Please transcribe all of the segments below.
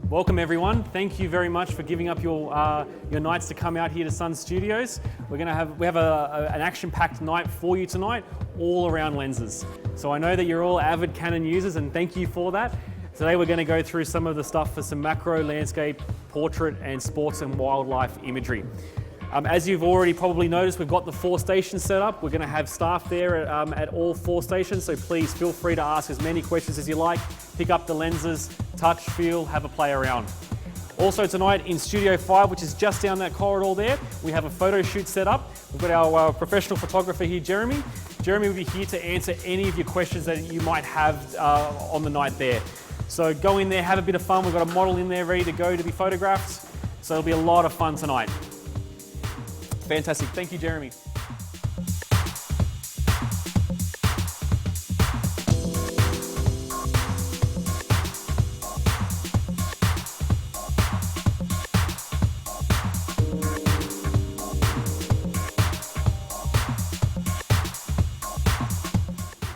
Welcome everyone. Thank you very much for giving up your nights to come out here to Sun Studios. We have an action-packed night for you tonight, all around lenses. So I know that you're all avid Canon users, and thank you for that. Today we're going to go through some of the stuff for some macro, landscape, portrait, and sports and wildlife imagery. As you've already probably noticed, we've got the 4 stations set up. We're going to have staff there at all 4 stations, so please feel free to ask as many questions as you like. Pick up the lenses, touch, feel, have a play around. Also tonight in Studio 5, which is just down that corridor there, we have a photo shoot set up. We've got our professional photographer here, Jeremy. Jeremy will be here to answer any of your questions that you might have on the night there. So go in there, have a bit of fun. We've got a model in there ready to go to be photographed. So it'll be a lot of fun tonight. Fantastic, thank you, Jeremy.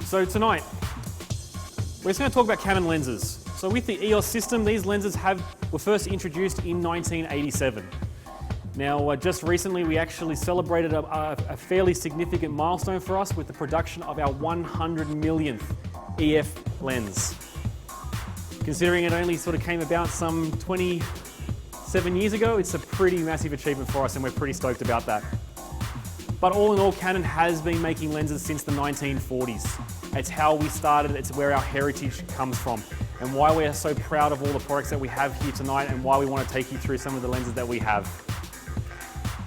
So tonight, we're just going to talk about Canon lenses. So with the EOS system, these lenses were first introduced in 1987. Now, just recently, we actually celebrated a fairly significant milestone for us with the production of our 100 millionth EF lens. Considering it only sort of came about some 27 years ago, it's a pretty massive achievement for us, and we're pretty stoked about that. But all in all, Canon has been making lenses since the 1940s. It's how we started, it's where our heritage comes from, and why we are so proud of all the products that we have here tonight, and why we want to take you through some of the lenses that we have.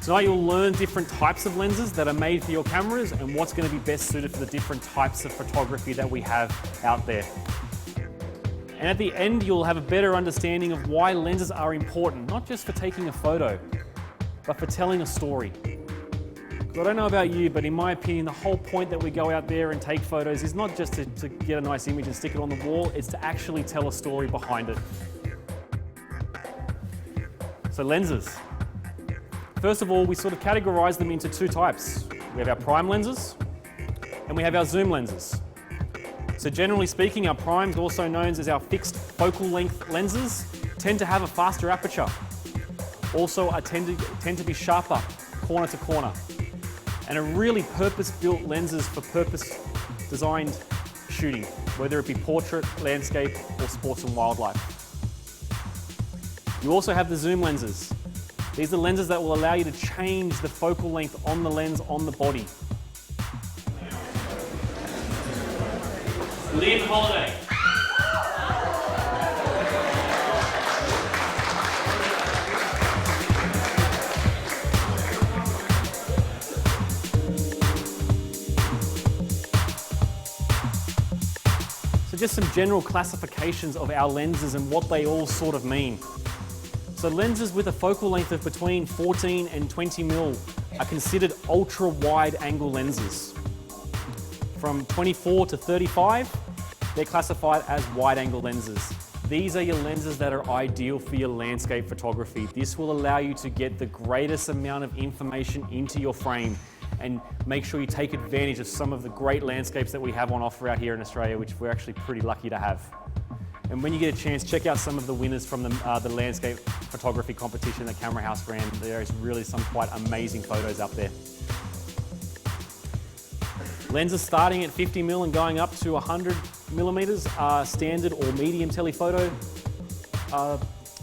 Tonight you'll learn different types of lenses that are made for your cameras and what's going to be best suited for the different types of photography that we have out there. And at the end you'll have a better understanding of why lenses are important, not just for taking a photo, but for telling a story. I don't know about you, but in my opinion, the whole point that we go out there and take photos is not just to get a nice image and stick it on the wall, it's to actually tell a story behind it. So lenses. First of all, we sort of categorize them into 2 types. We have our prime lenses and we have our zoom lenses. So generally speaking, our primes, also known as our fixed focal length lenses, tend to have a faster aperture. Also tend to be sharper, corner to corner, and are really purpose-built lenses for purpose-designed shooting, whether it be portrait, landscape, or sports and wildlife. You also have the zoom lenses. These are lenses that will allow you to change the focal length on the lens on the body. Liam Holiday. So just some general classifications of our lenses and what they all sort of mean. So lenses with a focal length of between 14 and 20 mil are considered ultra wide angle lenses. From 24 to 35, they're classified as wide angle lenses. These are your lenses that are ideal for your landscape photography. This will allow you to get the greatest amount of information into your frame and make sure you take advantage of some of the great landscapes that we have on offer out here in Australia, which we're actually pretty lucky to have. And when you get a chance, check out some of the winners from the landscape photography competition that Camera House ran. There is really some quite amazing photos up there. Lenses starting at 50 mil and going up to 100 millimeters are standard or medium telephoto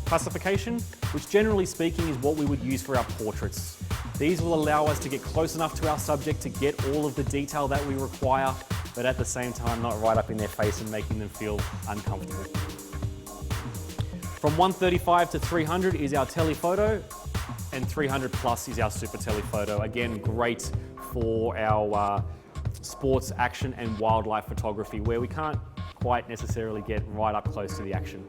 classification, which generally speaking is what we would use for our portraits. These will allow us to get close enough to our subject to get all of the detail that we require, but at the same time not right up in their face and making them feel uncomfortable. From 135 to 300 is our telephoto, and 300 plus is our super telephoto. Again, great for our sports, action and wildlife photography where we can't quite necessarily get right up close to the action.